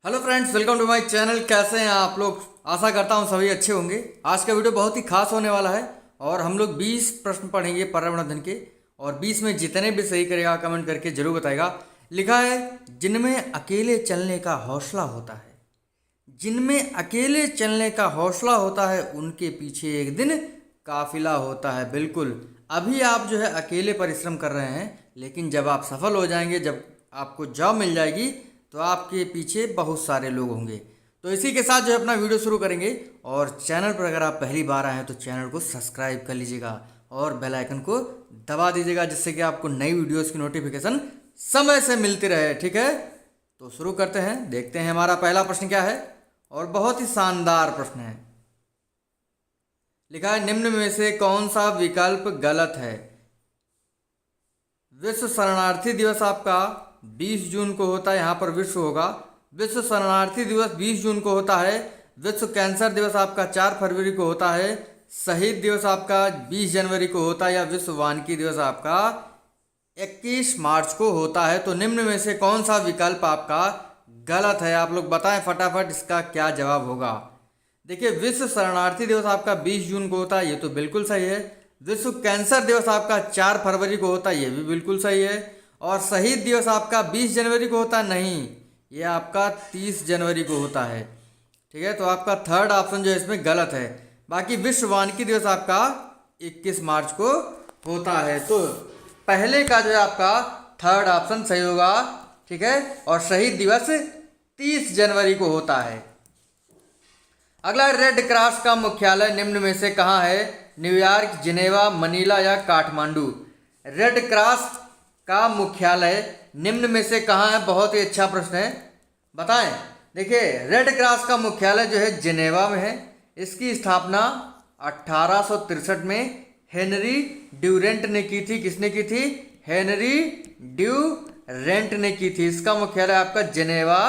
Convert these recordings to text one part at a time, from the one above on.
Hello friends, welcome to my channel. कैसे हैं आप लोग? आशा करता हूं सभी अच्छे होंगे। आज का वीडियो बहुत ही खास होने वाला है और हम लोग 20 प्रश्न पढ़ेंगे पर्यावरण अध्ययन के, और 20 में जितने भी सही करेगा कमेंट करके जरूर बताएगा। लिखा है, जिनमें अकेले चलने का हौसला होता है, जिनमें अकेले चलने का हौसला होता है उनके पीछे एक दिन काफिला होता है। बिल्कुल, अभी आप जो है अकेले परिश्रम कर रहे हैं, लेकिन जब आप सफल हो जाएंगे, जब आपको जॉब मिल जाएगी, तो आपके पीछे बहुत सारे लोग होंगे। तो इसी के साथ जो है अपना वीडियो शुरू करेंगे। और चैनल पर अगर आप पहली बार आए हैं तो चैनल को सब्सक्राइब कर लीजिएगा और बेल आइकन को दबा दीजिएगा, जिससे कि आपको नई वीडियोस की नोटिफिकेशन समय से मिलती रहे। ठीक है, तो शुरू करते हैं। देखते हैं हमारा पहला प्रश्न क्या है, और बहुत ही शानदार प्रश्न है। लिखा है, निम्न में से कौन सा विकल्प गलत है? विश्व शरणार्थी दिवस आपका 20 जून को होता है, यहाँ पर विश्व होगा। विश्व शरणार्थी दिवस 20 जून को होता है। विश्व कैंसर दिवस आपका 4 फरवरी को होता है। शहीद दिवस आपका 20 जनवरी को होता है, या विश्व वानिकी दिवस आपका 21 मार्च को होता है। तो निम्न में से कौन सा विकल्प आपका गलत है? आप लोग बताएं फटाफट, इसका क्या जवाब होगा। देखिए, विश्व शरणार्थी दिवस आपका 20 जून को होता है, ये तो बिल्कुल सही है। विश्व कैंसर दिवस आपका 4 फरवरी को होता है, ये भी बिल्कुल सही है। और शहीद दिवस आपका 20 जनवरी को होता है, नहीं, ये आपका 30 जनवरी को होता है। ठीक है, तो आपका थर्ड ऑप्शन जो है इसमें गलत है। बाकी विश्व वानिकी दिवस आपका 21 मार्च को होता है। तो पहले का जो है आपका थर्ड ऑप्शन सही होगा। ठीक है, और शहीद दिवस 30 जनवरी को होता है। अगला, रेड क्रॉस का मुख्यालय निम्न में से कहाँ है? न्यूयॉर्क, जिनेवा, मनीला या काठमांडू? रेड क्रॉस का मुख्यालय निम्न में से कहाँ है? बहुत ही अच्छा प्रश्न है, बताएं। देखिए, रेड क्रॉस का मुख्यालय जो है जिनेवा में है। इसकी स्थापना 1863 में हेनरी ड्यूरेंट ने की थी। किसने की थी? हेनरी ड्यूरेंट ने की थी। इसका मुख्यालय आपका जिनेवा,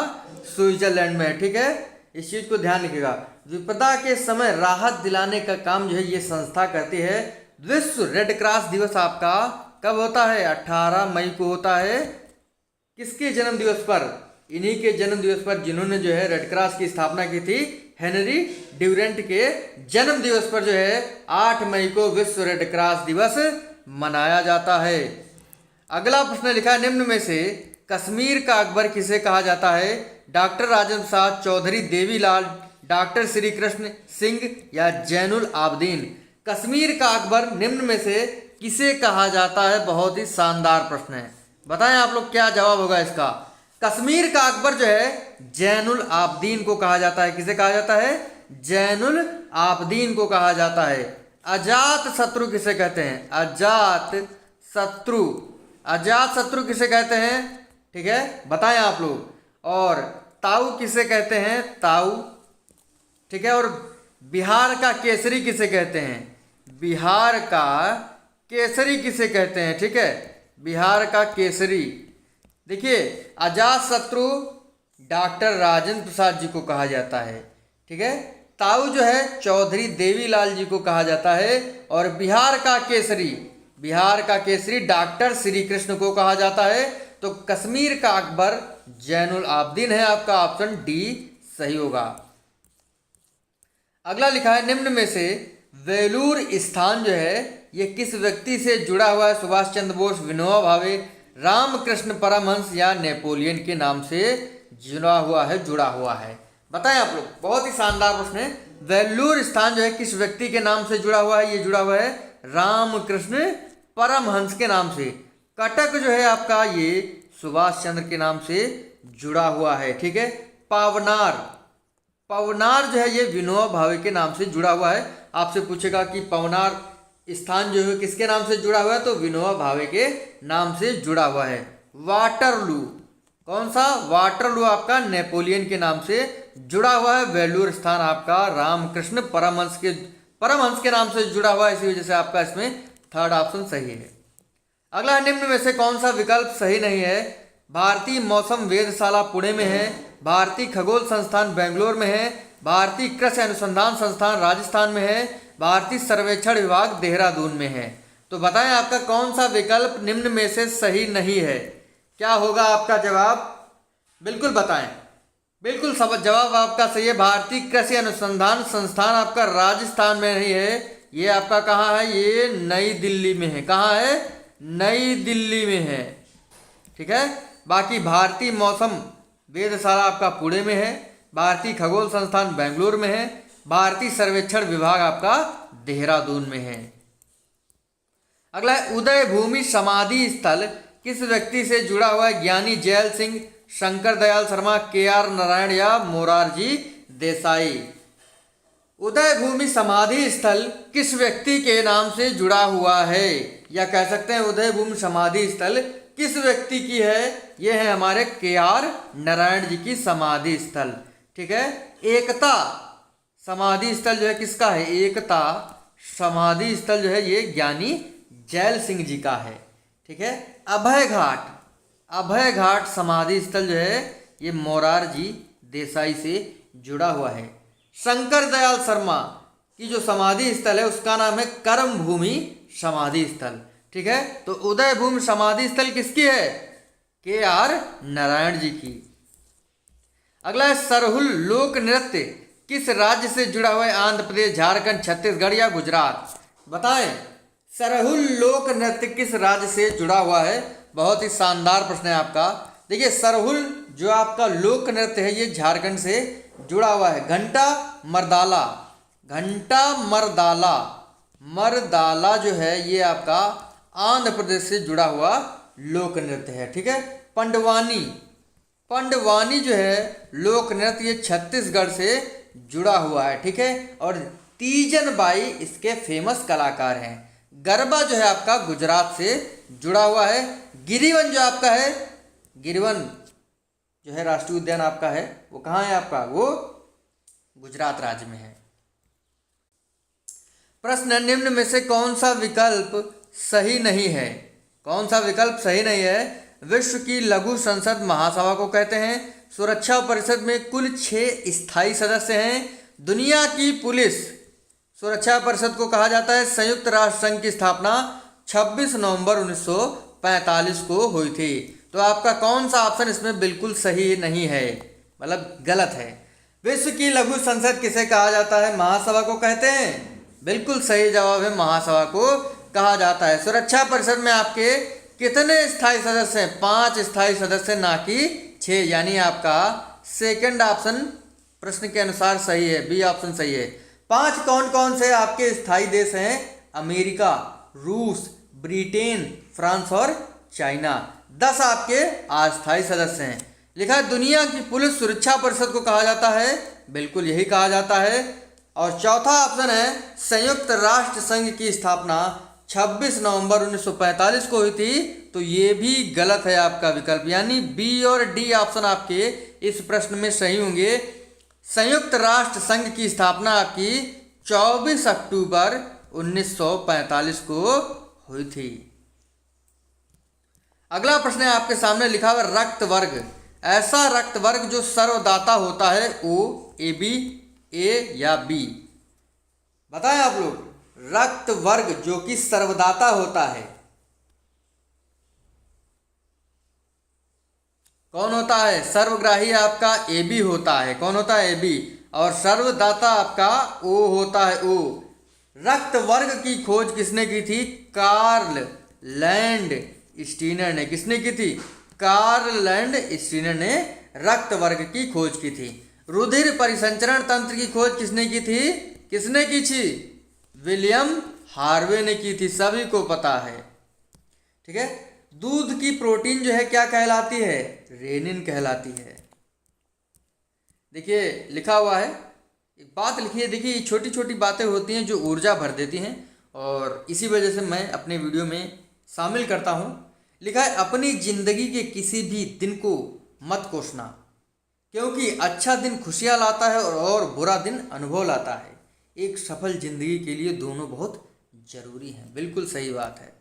स्विट्जरलैंड में है। ठीक है, इस चीज को ध्यान रखिएगा। विपदा के समय राहत दिलाने का काम जो है ये संस्था करती है। विश्व रेड क्रॉस दिवस आपका कब होता है? 18 मई को होता है। किसके जन्म दिवस पर? इन्हीं के जन्म दिवस पर, जिन्होंने जो है रेड क्रॉस की स्थापना की थी, हेनरी ड्यूरेंट के जन्म दिवस पर जो है 8 मई को विश्व रेड क्रॉस दिवस मनाया जाता है। अगला प्रश्न लिखा है, निम्न में से कश्मीर का अकबर किसे कहा जाता है? डॉक्टर राजेंद्र प्रसाद, चौधरी देवीलाल, डॉक्टर श्री कृष्ण सिंह या जैनुल आबदीन? कश्मीर का अकबर निम्न में से किसे कहा जाता है? बहुत ही शानदार प्रश्न है, बताएं आप लोग क्या जवाब होगा इसका। कश्मीर का अकबर जो है जैनुल आबदीन को कहा जाता है। किसे कहा जाता है? जैनुल आबदीन को कहा जाता है। अजात शत्रु किसे कहते हैं? अजात शत्रु, अजात शत्रु किसे कहते हैं? ठीक है, बताएं आप लोग। और ताऊ किसे कहते हैं? ताऊ। ठीक है, और बिहार का केसरी किसे कहते हैं? बिहार का केसरी किसे कहते हैं? ठीक है, बिहार का केसरी। देखिए, अजात शत्रु डॉक्टर राजेंद्र प्रसाद जी को कहा जाता है। ठीक है, ताऊ जो है चौधरी देवीलाल जी को कहा जाता है। और बिहार का केसरी, बिहार का केसरी डॉक्टर श्री कृष्ण को कहा जाता है। तो कश्मीर का अकबर जैनुल आबदीन है। आपका ऑप्शन डी सही होगा। अगला लिखा है, निम्न में से वेलूर स्थान जो है ये किस व्यक्ति से जुड़ा हुआ है? सुभाष चंद्र बोस, विनोबा भावे, रामकृष्ण परमहंस या नेपोलियन के नाम से जुड़ा हुआ है, जुड़ा हुआ है? बताएं आप लोग, बहुत ही शानदार प्रश्न है। वेलूर स्थान जो है किस व्यक्ति के नाम से जुड़ा हुआ है? ये जुड़ा हुआ है रामकृष्ण परमहंस के नाम से। कटक जो है आपका ये सुभाष चंद्र के नाम से जुड़ा हुआ है। ठीक है, पावनार, पवनार जो है ये विनोबा भावे के नाम से जुड़ा हुआ है। आपसे पूछेगा कि पवनार स्थान जो है किसके नाम से जुड़ा हुआ है? तो विनोबा भावे के नाम से जुड़ा हुआ है। वाटरलू, कौन सा? वाटरलू आपका नेपोलियन के नाम से जुड़ा हुआ है। वेलूर स्थान आपका रामकृष्ण परमहंस के नाम से जुड़ा हुआ है, इसी वजह से आपका इसमें थर्ड ऑप्शन सही है। अगला, निम्न में से कौन सा विकल्प सही नहीं है? भारतीय मौसम वेधशाला पुणे में है, भारतीय खगोल संस्थान बेंगलोर में है, भारतीय कृषि अनुसंधान संस्थान राजस्थान में है, भारतीय सर्वेक्षण विभाग देहरादून में है? तो बताएं आपका कौन सा विकल्प निम्न में से सही नहीं है? क्या होगा आपका जवाब? बिल्कुल बताएं। बिल्कुल सब जवाब आपका सही है। भारतीय कृषि अनुसंधान संस्थान आपका राजस्थान में नहीं है, ये आपका कहाँ है, ये नई दिल्ली में है। कहाँ है, नई दिल्ली में है। ठीक है। बाकी भारतीय मौसम वेधशाला आपका पुणे में है, भारतीय खगोल संस्थान बेंगलुरु में है, भारतीय सर्वेक्षण विभाग आपका देहरादून में है। अगला है उदय भूमि समाधि स्थल किस व्यक्ति से जुड़ा हुआ है, ज्ञानी जैल सिंह, शंकर दयाल शर्मा, के.आर. नारायण या मोरारजी देसाई। उदय भूमि समाधि स्थल किस व्यक्ति के नाम से जुड़ा हुआ है, या कह सकते हैं उदय भूमि समाधि स्थल किस व्यक्ति की है, यह है हमारे के.आर. नारायण जी की समाधि स्थल। ठीक है। एकता समाधि स्थल जो है किसका है, एकता समाधि स्थल जो है ये ज्ञानी जैल सिंह जी का है। ठीक है। अभय घाट समाधि स्थल जो है ये मोरारजी देसाई से जुड़ा हुआ है। शंकर दयाल शर्मा की जो समाधि स्थल है उसका नाम है कर्म भूमि समाधि स्थल। ठीक है। तो उदय भूमि समाधि स्थल किसकी है, के.आर. नारायण जी की। अगला है सरहुल लोक नृत्य किस राज्य से जुड़ा हुआ है, आंध्र प्रदेश, झारखंड, छत्तीसगढ़ या गुजरात। बताएं सरहुल लोक नृत्य किस राज्य से जुड़ा हुआ है। बहुत ही शानदार प्रश्न है आपका। देखिए सरहुल जो आपका लोक नृत्य है ये झारखंड से जुड़ा हुआ है। घंटा मरदाला जो है ये आपका आंध्र प्रदेश से जुड़ा हुआ लोक नृत्य है। ठीक है। पंडवानी जो है लोक नृत्य ये छत्तीसगढ़ से जुड़ा हुआ है। ठीक है। और तीजन बाई इसके फेमस कलाकार हैं। गरबा जो है आपका गुजरात से जुड़ा हुआ है। गिरिवन जो आपका है, गिरिवन जो है राष्ट्रीय उद्यान आपका है वो कहाँ है आपका, वो गुजरात राज्य में है। प्रश्न निम्न में से कौन सा विकल्प सही नहीं है, कौन सा विकल्प सही नहीं है। विश्व की लघु संसद महासभा को कहते हैं। सुरक्षा परिषद में कुल 6 स्थायी सदस्य हैं। दुनिया की पुलिस सुरक्षा परिषद को कहा जाता है। संयुक्त राष्ट्र संघ की स्थापना 26 नवंबर 1945 को हुई थी। तो आपका कौन सा ऑप्शन इसमें बिल्कुल सही नहीं है, मतलब गलत है। विश्व की लघु संसद किसे कहा जाता है, महासभा को कहते हैं। बिल्कुल सही जवाब है, महासभा को कहा जाता है। सुरक्षा परिषद में आपके कितने स्थायी सदस्य हैं, 5 स्थायी सदस्य ना कि 6, यानी आपका सेकंड ऑप्शन प्रश्न के अनुसार सही है, बी ऑप्शन सही है। 5 कौन कौन से आपके स्थायी देश हैं, अमेरिका, रूस, ब्रिटेन, फ्रांस और चाइना। 10 आपके अस्थायी सदस्य हैं। लिखा है दुनिया की पुलिस सुरक्षा परिषद को कहा जाता है, बिल्कुल यही कहा जाता है। और चौथा ऑप्शन है संयुक्त राष्ट्र संघ की स्थापना 26 नवंबर 1945 को हुई थी, तो ये भी गलत है आपका विकल्प, यानी बी और डी ऑप्शन आपके इस प्रश्न में सही होंगे। संयुक्त राष्ट्र संघ की स्थापना आपकी 24 अक्टूबर 1945 को हुई थी। अगला प्रश्न है आपके सामने लिखा हुआ रक्त वर्ग, ऐसा रक्त वर्ग जो सर्वदाता होता है, ओ, ए, बी, ए या बी। बताएं आप लोग, रक्त वर्ग जो कि सर्वदाता होता है कौन होता है, सर्वग्राही आपका ए बी होता है। कौन होता है, ए बी। और सर्वदाता आपका ओ होता है, ओ। रक्त वर्ग की खोज किसने की थी, कार्ल लैंड स्टीनर ने। किसने की थी, कार्ल लैंड स्टीनर ने रक्त वर्ग की खोज की थी। रुधिर परिसंचरण तंत्र की खोज किसने की थी, किसने की थी, विलियम हार्वे ने की थी, सभी को पता है। ठीक है। दूध की प्रोटीन जो है क्या कहलाती है, रेनिन कहलाती है। देखिए लिखा हुआ है, एक बात लिखी है, देखिए ये छोटी छोटी बातें होती हैं जो ऊर्जा भर देती हैं, और इसी वजह से मैं अपने वीडियो में शामिल करता हूँ। लिखा है अपनी जिंदगी के किसी भी दिन को मत कोसना, क्योंकि अच्छा दिन खुशियाँ लाता है और बुरा दिन अनुभव लाता है। एक सफल जिंदगी के लिए दोनों बहुत जरूरी हैं। बिल्कुल सही बात है।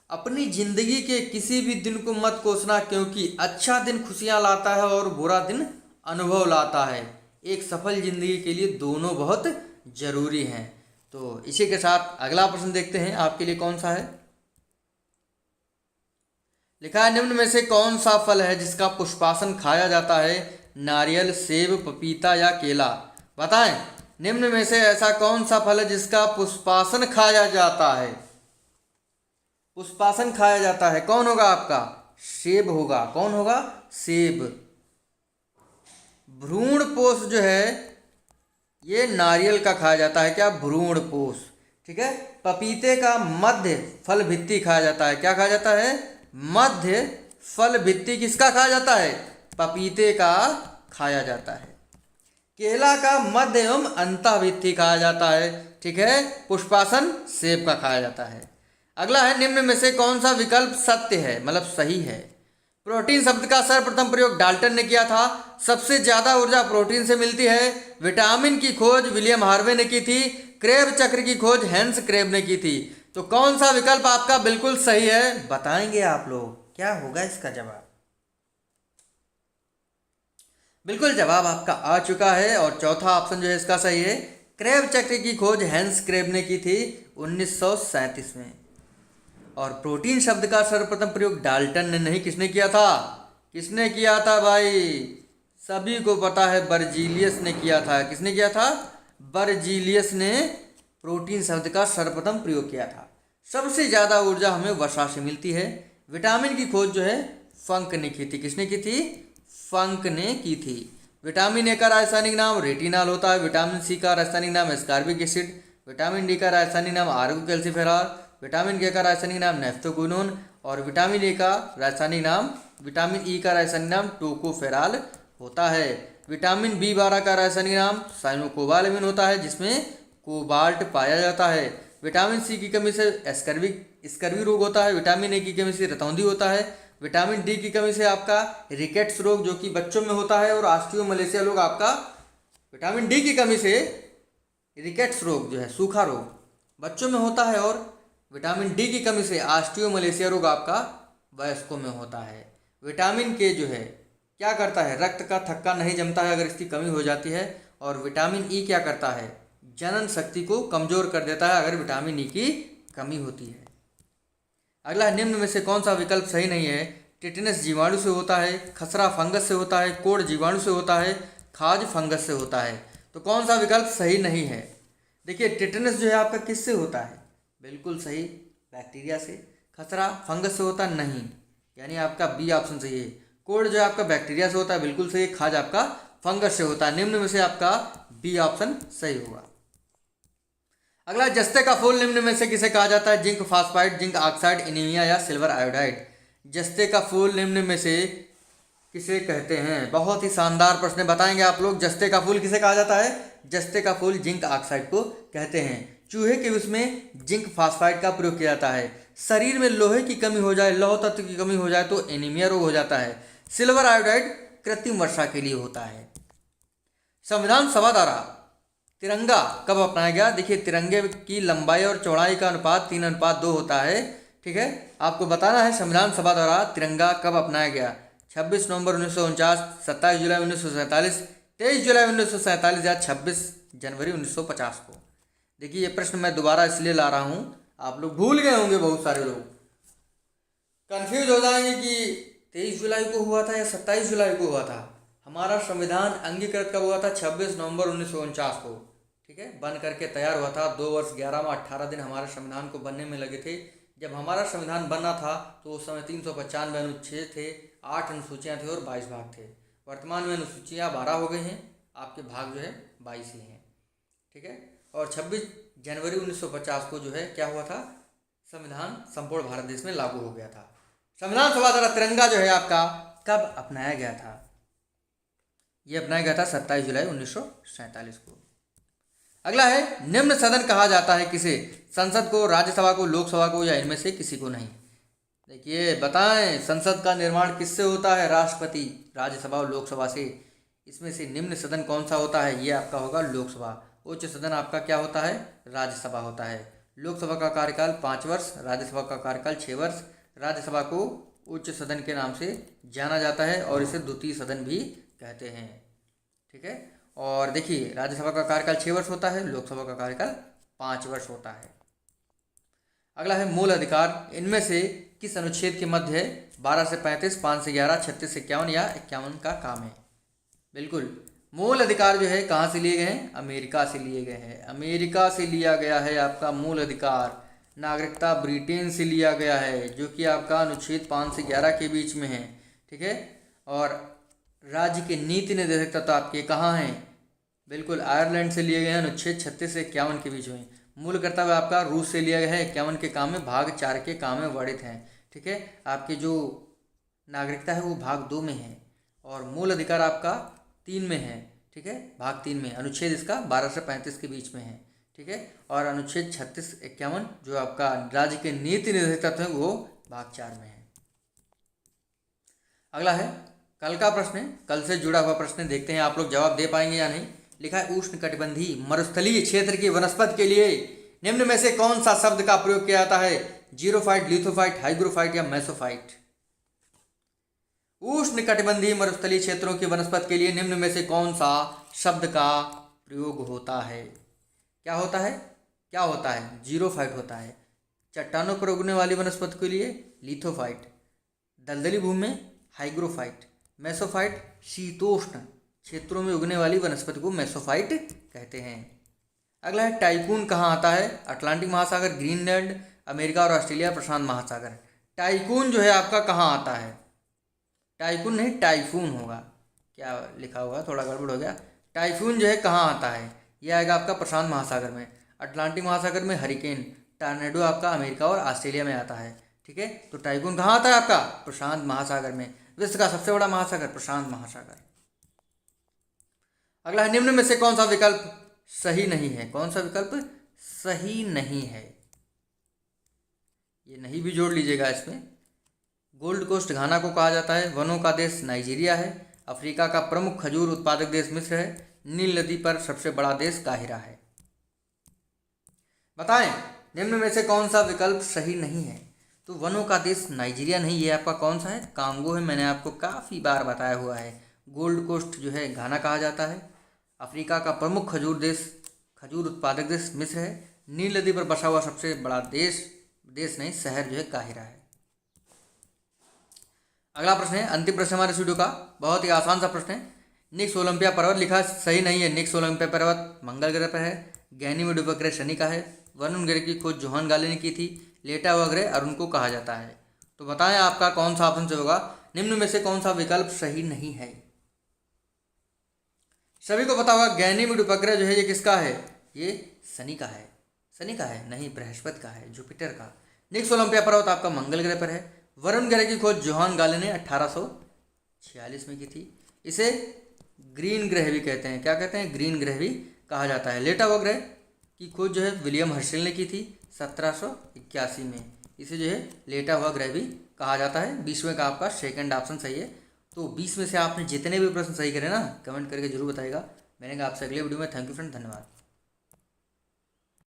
अपनी जिंदगी के किसी भी दिन को मत कोसना, क्योंकि अच्छा दिन खुशियाँ लाता है और बुरा दिन अनुभव लाता है। एक सफल जिंदगी के लिए दोनों बहुत जरूरी हैं। तो इसी के साथ अगला प्रश्न देखते हैं आपके लिए कौन सा है। लिखा है निम्न में से कौन सा फल है जिसका पुष्पासन खाया जाता है, नारियल, सेब, पपीता या केला। बताएं निम्न में से ऐसा कौन सा फल है जिसका पुष्पासन खाया जाता है? पुष्पासन खाया जाता है, कौन होगा आपका? सेब होगा। कौन होगा? सेब। भ्रूणपोष जो है ये नारियल का खाया जाता है। क्या? भ्रूणपोष। ठीक है। पपीते का मध्य फल भित्ति खाया जाता है। क्या खाया जाता है? मध्य फल भित्ति किसका खाया जाता है? पपीते का खाया जाता है। केला का मध्य एवं अंतः भित्ति खाया जाता है। ठीक है। पुष्पासन सेब का खाया जाता है। अगला है निम्न में से कौन सा विकल्प सत्य है, मतलब सही है? प्रोटीन शब्द का सर्वप्रथम प्रयोग डाल्टन ने किया था। सबसे ज्यादा ऊर्जा प्रोटीन से मिलती है। विटामिन की खोज विलियम हार्वे ने की थी। क्रेब चक्र की खोज हैंस क्रेब ने की थी। तो कौन सा विकल्प आपका बिल्कुल सही है, बताएंगे आप लोग? क्या होगा इसका जवाब? बिल्कुल जवाब आपका आ चुका है और चौथा ऑप्शन जो है इसका सही है। क्रेब चक्र की खोज हैंस क्रेब ने की थी 1937 में। और प्रोटीन शब्द का सर्वप्रथम प्रयोग डाल्टन ने नहीं, किसने किया था? किसने किया था भाई? सभी को पता है, बर्जीलियस ने किया था। किसने किया था? बर्जीलियस ने प्रोटीन शब्द का सर्वप्रथम प्रयोग किया था। सबसे ज़्यादा ऊर्जा हमें वसा से मिलती है। विटामिन की खोज जो है फंक ने की थी। किसने की थी? फंक ने की थी। विटामिन ए का रासायनिक नाम रेटिनॉल होता है। विटामिन सी का रासायनिक नाम एस्कॉर्बिक एसिड। विटामिन डी का रासायनिक नाम आर्गो कैल्सिफेरॉल। विटामिन के का रासायनिक नाम नेफ्थोक्विनोन। और विटामिन ई का रासायनिक नाम टोकोफेरॉल होता है। विटामिन बी12 का रासायनिक नाम साइनोकोबालेमिन होता है, जिसमें कोबाल्ट पाया जाता है। विटामिन सी की कमी से स्कर्वी रोग होता है। विटामिन ए की कमी से रतौंधी होता है। विटामिन डी की कमी से आपका रिकेट्स रोग जो कि बच्चों में होता है, और ऑस्टियोमलेशिया रोग आपका विटामिन डी की कमी से रिकेट्स रोग जो है सूखा रोग बच्चों में होता है, और विटामिन डी की कमी से ऑस्टियोमलेशिया रोग आपका वयस्कों में होता है। विटामिन के जो है क्या करता है? रक्त का थक्का नहीं जमता है अगर इसकी कमी हो जाती है। और विटामिन ई क्या करता है? जनन शक्ति को कमजोर कर देता है अगर विटामिन ई की कमी होती है। अगला निम्न में से कौन सा विकल्प सही नहीं है? टिटेनस जीवाणु से होता है, खसरा फंगस से होता है, कोढ़ जीवाणु से होता है, खाज फंगस से होता है। तो कौन सा विकल्प सही नहीं है? देखिए टिटेनस जो है आपका किससे होता है? बिल्कुल सही, बैक्टीरिया से। खसरा फंगस से होता नहीं, यानी आपका बी ऑप्शन सही है। कोढ़ जो है आपका बैक्टीरिया से होता है, बिल्कुल सही। खाज आपका फंगस से होता है। निम्न में से आपका बी ऑप्शन सही होगा। अगला, जस्ते का फूल निम्न में से किसे कहा जाता है? Zinc phosphide, zinc oxide, anaemia या सिल्वर आयोडाइड। जस्ते का फूल निम्न में से किसे कहते हैं? बहुत ही शानदार प्रश्न बताएंगे आप लोग। जस्ते का फूल किसे कहा जाता है? जस्ते का फूल जिंक ऑक्साइड को कहते हैं। चूहे के विष में जिंक फास्फाइड का प्रयोग किया जाता है। शरीर में लोहे की कमी हो जाए, लौह तत्व की कमी हो जाए तो एनीमिया रोग हो जाता है। सिल्वर आयोडाइड कृत्रिम वर्षा के लिए होता है। संविधान सभा द्वारा तिरंगा कब अपनाया गया? देखिए तिरंगे की लंबाई और चौड़ाई का अनुपात 3:2 होता है। ठीक है, आपको बताना है संविधान सभा द्वारा तिरंगा कब अपनाया गया। 26 नवंबर 1949, 27 जुलाई 1947, 23 जुलाई 1947 या 26 जनवरी 1950 को। देखिए ये प्रश्न मैं दोबारा इसलिए ला रहा हूँ, आप लोग भूल गए होंगे, बहुत सारे लोग कंफ्यूज हो जाएंगे कि 23 जुलाई को हुआ था या 27 जुलाई को हुआ था। हमारा संविधान अंगीकृत कब हुआ था? 26 नवंबर 1949 को। ठीक है, बन करके तैयार हुआ था। 2 वर्ष 11 माह 18 दिन हमारे संविधान को बनने में लगे थे। जब हमारा संविधान बना था तो उस समय 395 अनुच्छेद थे, 8 अनुसूचियाँ थी और 22 भाग थे। वर्तमान में अनुसूचियाँ 12 हो गई हैं, आपके भाग जो है 22 ही हैं। ठीक है, और 26 जनवरी 1950 को जो है क्या हुआ था? संविधान संपूर्ण भारत देश में लागू हो गया था। संविधान सभा द्वारा तिरंगा जो है आपका कब अपनाया गया था? ये अपनाया गया था 27 जुलाई 1947 को। अगला है, निम्न सदन कहा जाता है किसे? संसद को, राज्यसभा को, लोकसभा को या इनमें से किसी को नहीं। देखिए बताएं, संसद का निर्माण किससे होता है? राष्ट्रपति, राज्यसभा और लोकसभा से। इसमें से निम्न सदन कौन सा होता है? ये आपका होगा लोकसभा। उच्च सदन आपका क्या होता है? राज्यसभा होता है। लोकसभा का कार्यकाल 5 वर्ष, राज्यसभा का कार्यकाल 6 वर्ष। राज्यसभा को उच्च सदन के नाम से जाना जाता है और इसे द्वितीय सदन भी कहते हैं। ठीक है, और देखिए राज्यसभा का कार्यकाल 6 वर्ष होता है, लोकसभा का कार्यकाल 5 वर्ष होता है। अगला है, मूल अधिकार इनमें से किस अनुच्छेद के मध्य है? 12 से 35, 5 से 11, 36 से 51 या 51 का काम है। बिल्कुल। मूल अधिकार जो है कहाँ से लिए गए हैं? अमेरिका से लिए गए हैं। अमेरिका से लिया गया है आपका मूल अधिकार। नागरिकता ब्रिटेन से लिया गया है, जो कि आपका अनुच्छेद 5 से 11 के बीच में है। ठीक है। और राज्य के नीति निर्देशक तत्व आपके कहाँ हैं? बिल्कुल, आयरलैंड से लिए गए हैं, अनुच्छेद 36 से 51 के बीच में। मूल कर्तव्य आपका रूस से लिया गया है, 51 के काम में भाग 4 के काम में वर्णित हैं। ठीक है। आपकी जो नागरिकता है वो भाग 2 में है, और मूल अधिकार आपका 3 में है। ठीक है, भाग 3 में। अनुच्छेद इसका 12 से 35 के बीच में है। ठीक है। और अनुच्छेद 36 51 जो आपका राज्य के नीति निर्देशक तत्व है वो भाग 4 में है। अगला है कल का प्रश्न, कल से जुड़ा हुआ प्रश्न। देखते हैं आप लोग जवाब दे पाएंगे या नहीं। लिखा है उष्णकटिबंधीय मरुस्थलीय क्षेत्र की वनस्पति के लिए निम्न में से कौन सा शब्द का प्रयोग किया जाता है? जीरोफाइट, लिथोफाइट, हाइग्रोफाइट या मेसोफाइट? उष्णकटिबंधीय मरुस्थलीय क्षेत्रों की वनस्पति के लिए निम्न में से कौन सा शब्द का प्रयोग होता है? क्या होता है? क्या होता है? जीरोफाइट होता है। चट्टानों पर उगने वाली वनस्पति के लिए लिथोफाइट, दलदली भूमि में हाइग्रोफाइट, मेसोफाइट शीतोष्ण क्षेत्रों में उगने वाली वनस्पति को मेसोफाइट कहते हैं। अगला है टाइकून कहाँ आता है? अटलांटिक महासागर, ग्रीनलैंड, अमेरिका और ऑस्ट्रेलिया, प्रशांत महासागर। टाइकून जो है आपका कहाँ आता है? टाइकून नहीं, टाइफून होगा। क्या लिखा हुआ, थोड़ा गड़बड़ हो गया। टाइफून जो है कहाँ आता है? यह आएगा आपका प्रशांत महासागर में। अटलांटिक महासागर में हरिकेन, टॉर्नेडो आपका अमेरिका और ऑस्ट्रेलिया में आता है। ठीक है। तो टाइफून कहाँ आता है आपका? प्रशांत महासागर में। विश्व का सबसे बड़ा महासागर प्रशांत महासागर। अगला है निम्न में से कौन सा विकल्प सही नहीं है? कौन सा विकल्प सही नहीं है? ये नहीं भी जोड़ लीजिएगा इसमें। गोल्ड कोस्ट घाना को कहा जाता है। वनों का देश नाइजीरिया है। अफ्रीका का प्रमुख खजूर उत्पादक देश मिस्र है। नील नदी पर सबसे बड़ा देश काहिरा है। बताएं निम्न में से कौन सा विकल्प सही नहीं है? तो वनों का देश नाइजीरिया नहीं, ये आपका कौन सा है? कांगो है। मैंने आपको काफ़ी बार बताया हुआ है। गोल्ड कोस्ट जो है घाना कहा जाता है। अफ्रीका का प्रमुख खजूर उत्पादक देश मिस्र है। नील नदी पर बसा हुआ सबसे बड़ा देश नहीं शहर जो है काहिरा है। अगला प्रश्न है अंतिम प्रश्न हमारे वीडियो का, बहुत ही आसान सा प्रश्न है। निक्स ओलंपिया पर्वत लिखा सही नहीं है। निक्स ओलंपिया पर्वत मंगल ग्रह पर है। गैनीमेड उपग्रह शनि का है। वरुण ग्रह की खोज जोहान गाले ने की थी। लेटा हुआ ग्रह अरुण को कहा जाता है। तो बताएं आपका कौन सा ऑप्शन से होगा? निम्न में से कौन सा विकल्प सही नहीं है? सभी को पता होगा गैनीमेड उपग्रह जो है ये किसका है? ये शनि का है। शनि का है नहीं, बृहस्पति का है, जुपिटर का। निक्स ओलंपिया पर्वत आपका मंगल ग्रह पर है। वरुण ग्रह की खोज जोहान गाले ने 1846 में की थी। इसे ग्रीन ग्रह भी कहते हैं। क्या कहते हैं? ग्रीन ग्रह भी कहा जाता है। लेटा हुआ ग्रह की खोज जो है विलियम हर्शल ने की थी 1781 में। इसे जो है लेटा हुआ ग्रह भी कहा जाता है। 20वें का आपका सेकंड ऑप्शन सही है। तो 20 में से आपने जितने भी प्रश्न सही करे ना, कमेंट करके जरूर बताइएगा। मैंने कहा आपसे अगले वीडियो में। थैंक यू फ्रेंड, धन्यवाद।